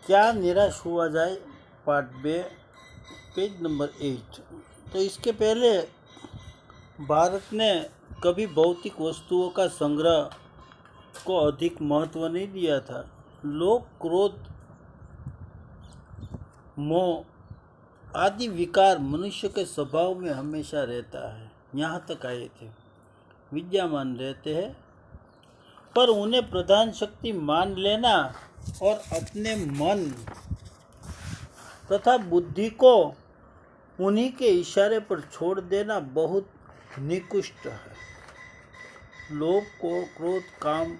क्या निराश हुआ जाए पार्ट बे पेज नंबर 8। तो इसके पहले भारत ने कभी भौतिक वस्तुओं का संग्रह को अधिक महत्व नहीं दिया था। लोभ, क्रोध, मोह आदि विकार मनुष्य के स्वभाव में हमेशा रहता है, यहाँ तक आए थे, विद्यमान रहते हैं, पर उन्हें प्रधान शक्ति मान लेना और अपने मन तथा बुद्धि को उन्हीं के इशारे पर छोड़ देना बहुत निकृष्ट है। लोभ को, क्रोध, काम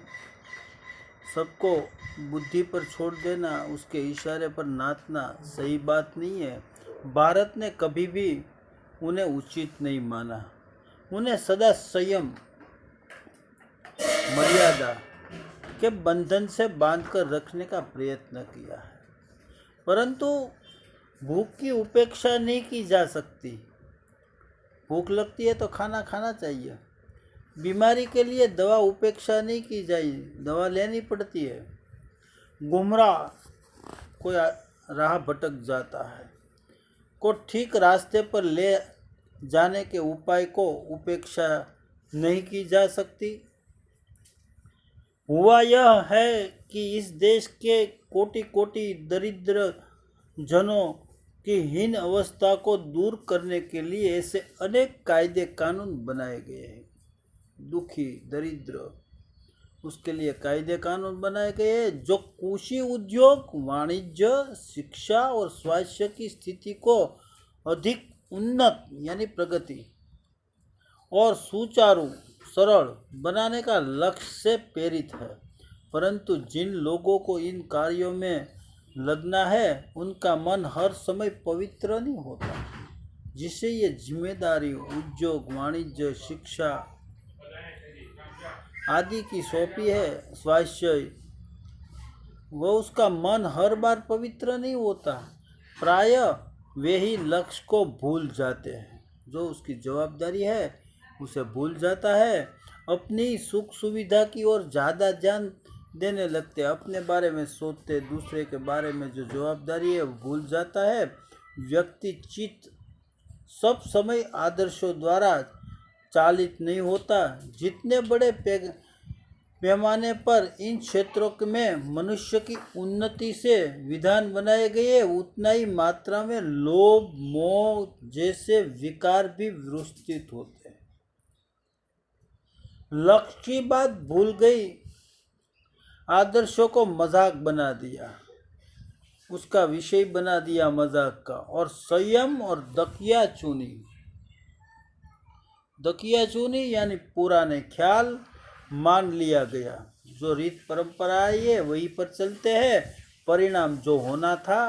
सबको बुद्धि पर छोड़ देना, उसके इशारे पर नाचना सही बात नहीं है। भारत ने कभी भी उन्हें उचित नहीं माना। उन्हें सदा संयम, मर्यादा के बंधन से बांधकर रखने का प्रयत्न किया है, परंतु भूख की उपेक्षा नहीं की जा सकती। भूख लगती है तो खाना खाना चाहिए। बीमारी के लिए दवा उपेक्षा नहीं की जाए, दवा लेनी पड़ती है। गुमराह कोई राह भटक जाता है को ठीक रास्ते पर ले जाने के उपाय को उपेक्षा नहीं की जा सकती। हुआ यह है कि इस देश के कोटि कोटि दरिद्र जनों की हीन अवस्था को दूर करने के लिए ऐसे अनेक कायदे कानून बनाए गए हैं। दुखी, दरिद्र, उसके लिए कायदे कानून बनाए गए हैं जो कृषि, उद्योग, वाणिज्य, शिक्षा और स्वास्थ्य की स्थिति को अधिक उन्नत यानी प्रगति और सुचारू, सरल बनाने का लक्ष्य से प्रेरित है। परंतु जिन लोगों को इन कार्यों में लगना है उनका मन हर समय पवित्र नहीं होता। जिसे ये जिम्मेदारी उद्योग, वाणिज्य, शिक्षा आदि की सौंपी है, स्वास्थ्य, वह उसका मन हर बार पवित्र नहीं होता। प्राय वे ही लक्ष्य को भूल जाते हैं। जो उसकी जवाबदारी है उसे भूल जाता है। अपनी सुख सुविधा की ओर ज़्यादा ध्यान देने लगते, अपने बारे में सोचते, दूसरे के बारे में जो जवाबदारी है वो भूल जाता है। व्यक्ति चित्त सब समय आदर्शों द्वारा चालित नहीं होता। जितने बड़े पैमाने पर इन क्षेत्रों में मनुष्य की उन्नति से विधान बनाए गए, उतना ही मात्रा में लोभ, मोह जैसे विकार भी विस्तृत होते हैं। लक्ष्य की बात भूल गई, आदर्शों को मजाक बना दिया, उसका विषय बना दिया मजाक का, और संयम और दकिया चूनी यानी पुराने ख्याल मान लिया गया। जो रीत परंपरा है वही पर चलते हैं। परिणाम जो होना था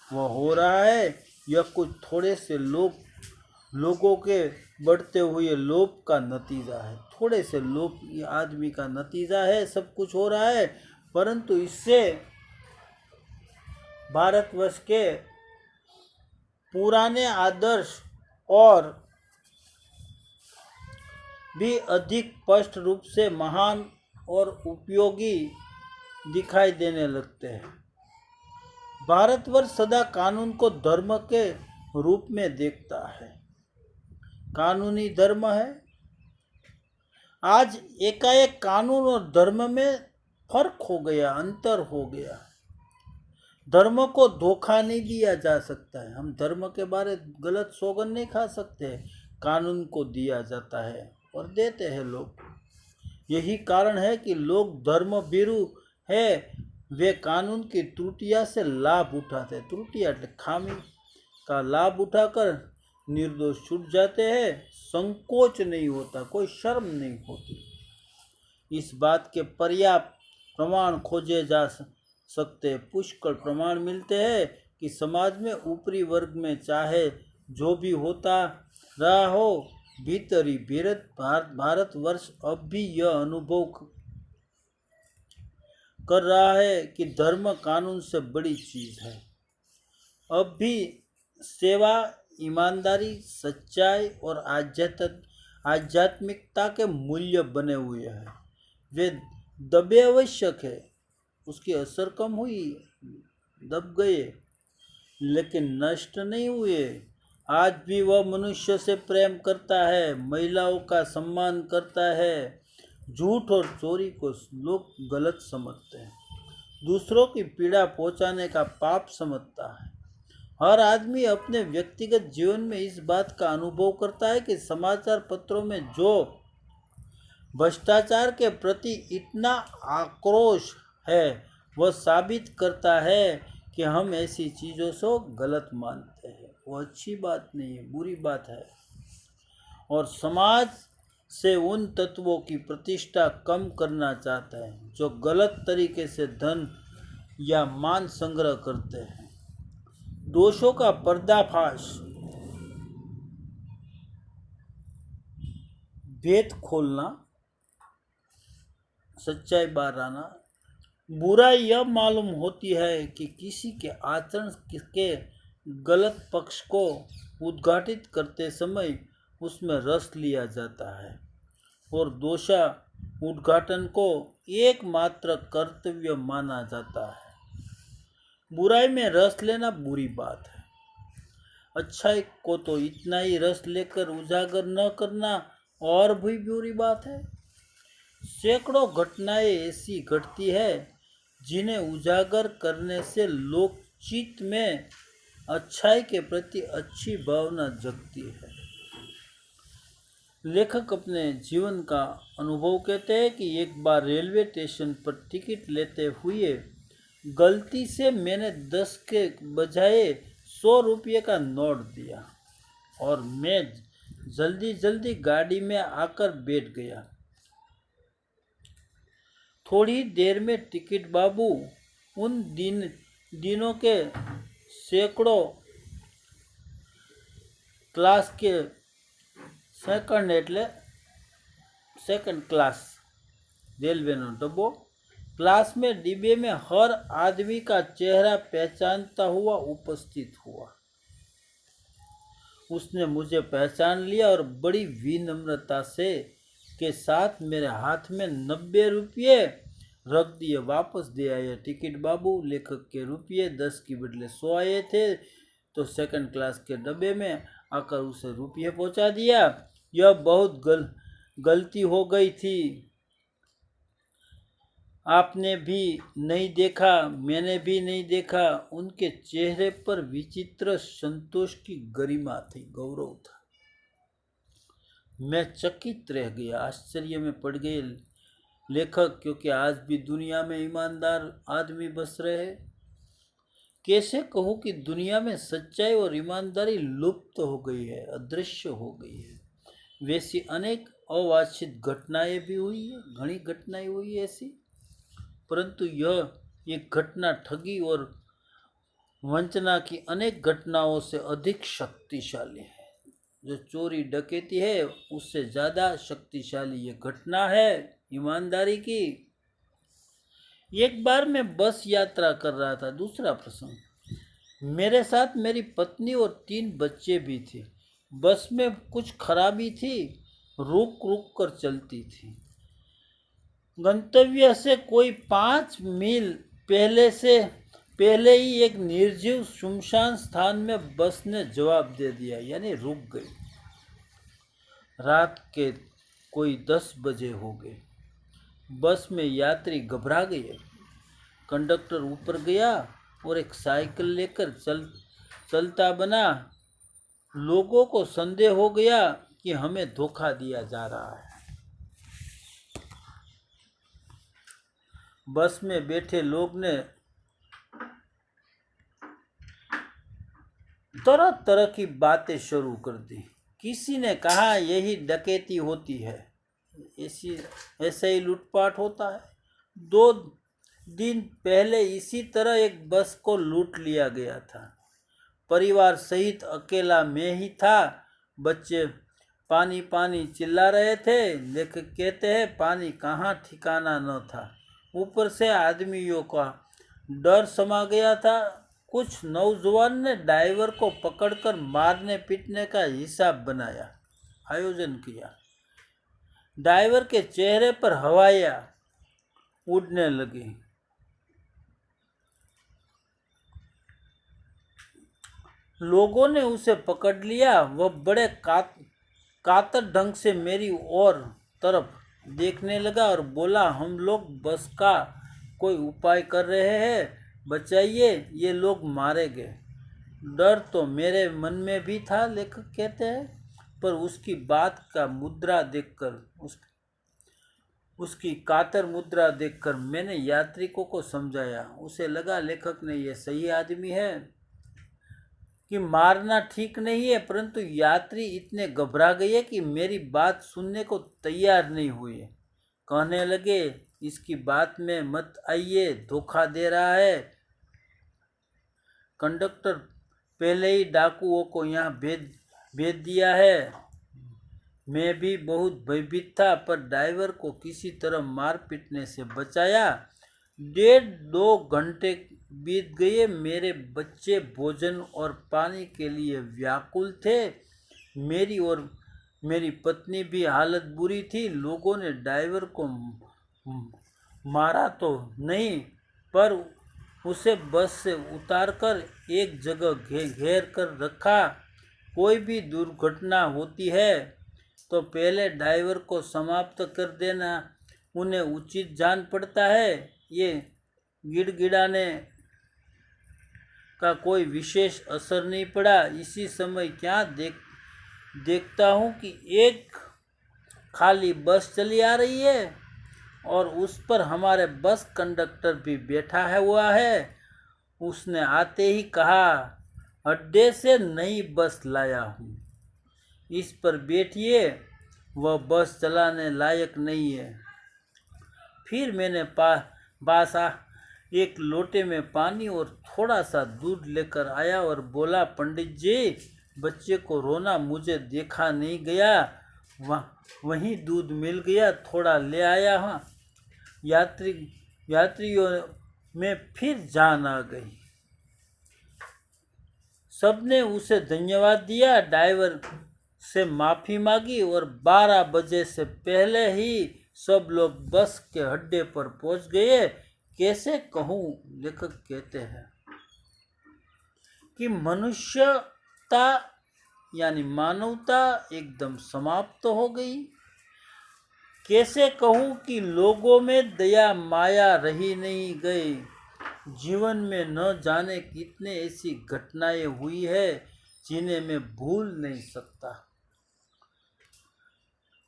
वह हो रहा है। यह कुछ थोड़े से लोगों के बढ़ते हुए लोभ का नतीजा है। थोड़े से लोभ आदमी का नतीजा है, सब कुछ हो रहा है। परंतु इससे भारतवर्ष के पुराने आदर्श और भी अधिक स्पष्ट रूप से महान और उपयोगी दिखाई देने लगते हैं। भारतवर्ष सदा कानून को धर्म के रूप में देखता है। कानूनी धर्म है। आज एकाएक कानून और धर्म में फर्क हो गया, अंतर हो गया। धर्म को धोखा नहीं दिया जा सकता है। हम धर्म के बारे गलत सौगंध नहीं खा सकते। कानून को दिया जाता है और देते हैं लोग। यही कारण है कि लोग धर्म भीरु है। वे कानून की त्रुटियां से लाभ उठाते, त्रुटियां खामी का लाभ उठाकर निर्दोष छूट जाते हैं। संकोच नहीं होता, कोई शर्म नहीं होती। इस बात के पर्याप्त प्रमाण खोजे जा सकते, पुष्कल प्रमाण मिलते हैं कि समाज में ऊपरी वर्ग में चाहे जो भी होता रहा हो, भीतर ही भारतवर्ष अब भी यह अनुभव कर रहा है कि धर्म कानून से बड़ी चीज है। अब भी सेवा, ईमानदारी, सच्चाई और आध्यात्मिकता के मूल्य बने हुए हैं। वे दबे आवश्यक है, उसकी असर कम हुई दब गए, लेकिन नष्ट नहीं हुए। आज भी वह मनुष्य से प्रेम करता है, महिलाओं का सम्मान करता है। झूठ और चोरी को लोग गलत समझते हैं, दूसरों की पीड़ा पहुंचाने का पाप समझता है। हर आदमी अपने व्यक्तिगत जीवन में इस बात का अनुभव करता है कि समाचार पत्रों में जो भ्रष्टाचार के प्रति इतना आक्रोश है, वह साबित करता है कि हम ऐसी चीज़ों से गलत मानते हैं। वो अच्छी बात नहीं है, बुरी बात है। और समाज से उन तत्वों की प्रतिष्ठा कम करना चाहता है जो गलत तरीके से धन या मान संग्रह करते हैं। दोषों का पर्दाफाश, भेद खोलना, सच्चाई बाहर आना। बुराई यह मालूम होती है कि किसी के आचरण के गलत पक्ष को उद्घाटित करते समय उसमें रस लिया जाता है और दोषा उद्घाटन को एकमात्र कर्तव्य माना जाता है। बुराई में रस लेना बुरी बात है, अच्छाई को तो इतना ही रस लेकर उजागर न करना और भी बुरी बात है। सैकड़ों घटनाएं ऐसी घटती है जिन्हें उजागर करने से लोक चित्त में अच्छाई के प्रति अच्छी भावना जगती है। लेखक अपने जीवन का अनुभव कहते हैं कि एक बार रेलवे स्टेशन पर टिकट लेते हुए गलती से मैंने 10 के बजाय 100 रुपये का नोट दिया और मैं जल्दी जल्दी गाड़ी में आकर बैठ गया। थोड़ी देर में टिकट बाबू उन दिनों के सैकड़ों क्लास के सेकंड क्लास रेलवे नो डब्बो क्लास में डिब्बे में हर आदमी का चेहरा पहचानता हुआ उपस्थित हुआ। उसने मुझे पहचान लिया और बड़ी विनम्रता से के साथ मेरे हाथ में 90 रुपये रख दिए। वापस दे आए टिकट बाबू। लेखक के रुपये 10 की बदले 100 आए थे तो सेकंड क्लास के डब्बे में आकर उसे रुपये पहुंचा दिया। यह बहुत गलती हो गई थी। आपने भी नहीं देखा, मैंने भी नहीं देखा। उनके चेहरे पर विचित्र संतोष की गरिमा थी, गौरव था। मैं चकित रह गया, आश्चर्य में पड़ गए लेखक, क्योंकि आज भी दुनिया में ईमानदार आदमी बस रहे। कैसे कहूँ कि दुनिया में सच्चाई और ईमानदारी लुप्त हो गई है, अदृश्य हो गई है। वैसी अनेक अवांछित घटनाएं भी हुई है, घनी घटनाएं हुई है ऐसी, परंतु यह एक घटना ठगी और वंचना की अनेक घटनाओं से अधिक शक्तिशाली है। जो चोरी डकैती है उससे ज़्यादा शक्तिशाली ये घटना है ईमानदारी की। एक बार मैं बस यात्रा कर रहा था। दूसरा प्रसंग, मेरे साथ मेरी पत्नी और 3 बच्चे भी थे। बस में कुछ खराबी थी, रुक रुक कर चलती थी। गंतव्य से कोई 5 मील पहले ही एक निर्जीव सुनसान स्थान में बस ने जवाब दे दिया, यानी रुक गई। रात के कोई 10 बजे हो गए। बस में यात्री घबरा गए। कंडक्टर ऊपर गया और एक साइकिल लेकर चलता बना। लोगों को संदेह हो गया कि हमें धोखा दिया जा रहा है। बस में बैठे लोग ने तरह तरह की बातें शुरू कर दी। किसी ने कहा यही डकैती होती है, ऐसे ही लूटपाट होता है। 2 दिन पहले इसी तरह एक बस को लूट लिया गया था। परिवार सहित अकेला मैं ही था। बच्चे पानी पानी चिल्ला रहे थे। लेखक कहते हैं पानी कहाँ ठिकाना न था। ऊपर से आदमियों का डर समा गया था। कुछ नौजवान ने ड्राइवर को पकड़कर मारने पीटने का हिसाब बनाया, आयोजन किया। ड्राइवर के चेहरे पर हवाइयाँ उड़ने लगी। लोगों ने उसे पकड़ लिया। वह बड़े कातर ढंग से मेरी ओर तरफ देखने लगा और बोला, हम लोग बस का कोई उपाय कर रहे हैं, बचाइए, ये लोग मारे गए। डर तो मेरे मन में भी था, लेखक कहते हैं, पर उसकी बात का मुद्रा देखकर उसकी कातर मुद्रा देखकर मैंने यात्रिकों को समझाया। उसे लगा लेखक ने यह सही आदमी है कि मारना ठीक नहीं है, परंतु यात्री इतने घबरा गए कि मेरी बात सुनने को तैयार नहीं हुए। कहने लगे, इसकी बात में मत आइए, धोखा दे रहा है। कंडक्टर पहले ही डाकुओं को यहाँ भेज दिया है। मैं भी बहुत भयभीत था, पर ड्राइवर को किसी तरह मार पीटने से बचाया। 1.5-2 घंटे बीत गए। मेरे बच्चे भोजन और पानी के लिए व्याकुल थे। मेरी और मेरी पत्नी भी हालत बुरी थी। लोगों ने ड्राइवर को मारा तो नहीं, पर उसे बस से उतारकर एक जगह घेर कर रखा। कोई भी दुर्घटना होती है तो पहले ड्राइवर को समाप्त कर देना उन्हें उचित जान पड़ता है। ये गिड़गिड़ाने का कोई विशेष असर नहीं पड़ा। इसी समय क्या देखता हूँ कि एक खाली बस चली आ रही है और उस पर हमारे बस कंडक्टर भी बैठा हुआ है। उसने आते ही कहा, अड्डे से नई बस लाया हूँ, इस पर बैठिए, वह बस चलाने लायक नहीं है। फिर मैंने पास एक लोटे में पानी और थोड़ा सा दूध लेकर आया और बोला, पंडित जी, बच्चे को रोना मुझे देखा नहीं गया, वहीं दूध मिल गया, थोड़ा ले आया। हाँ, यात्रियों में फिर जान आ गई। सबने उसे धन्यवाद दिया, ड्राइवर से माफ़ी मांगी और 12 बजे से पहले ही सब लोग बस के अड्डे पर पहुंच गए। कैसे कहूँ, लेखक कहते हैं कि मनुष्यता यानी मानवता एकदम समाप्त हो गई। कैसे कहूँ कि लोगों में दया माया रही नहीं गई। जीवन में न जाने कितने ऐसी घटनाएं हुई है जिन्हें मैं भूल नहीं सकता।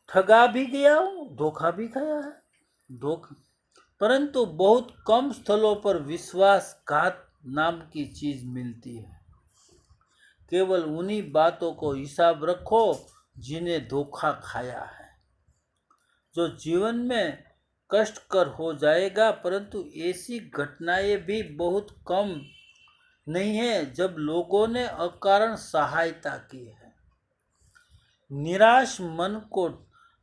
ठगा भी गया हूँ, धोखा भी खाया है, परंतु बहुत कम स्थलों पर विश्वासघात नाम की चीज मिलती है। केवल उन्हीं बातों को हिसाब रखो जिन्हें धोखा खाया है। जो जीवन में कष्टकर हो जाएगा, परंतु ऐसी घटनाएं भी बहुत कम नहीं है जब लोगों ने अकारण सहायता की है। निराश मन को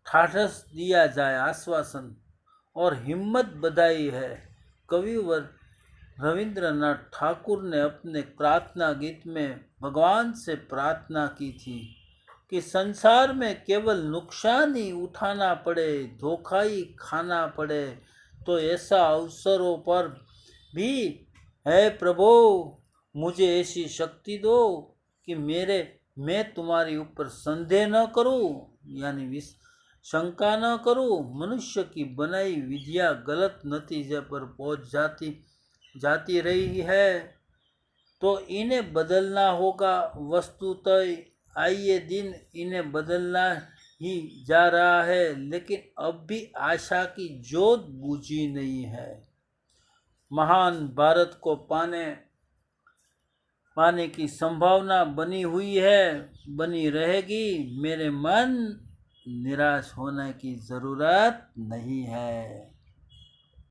ठाठस दिया जाए आश्वासन और हिम्मत बधाई है। कविवर रविंद्रनाथ ठाकुर ने अपने प्रार्थना गीत में भगवान से प्रार्थना की थी कि संसार में केवल नुकसान ही उठाना पड़े, धोखा ही खाना पड़े, तो ऐसा अवसरों पर भी है प्रभु, मुझे ऐसी शक्ति दो कि मैं तुम्हारे ऊपर संदेह न करूं, यानी शंका न करूं। मनुष्य की बनाई विधियां गलत नतीजे पर पहुंच जाती रही है, तो इन्हें बदलना होगा। वस्तुतः आइए दिन इन्हें बदलना ही जा रहा है, लेकिन अब भी आशा की ज्योत बुझी नहीं है। महान भारत को पाने की संभावना बनी हुई है, बनी रहेगी। मेरे मन, निराश होने की जरूरत नहीं है।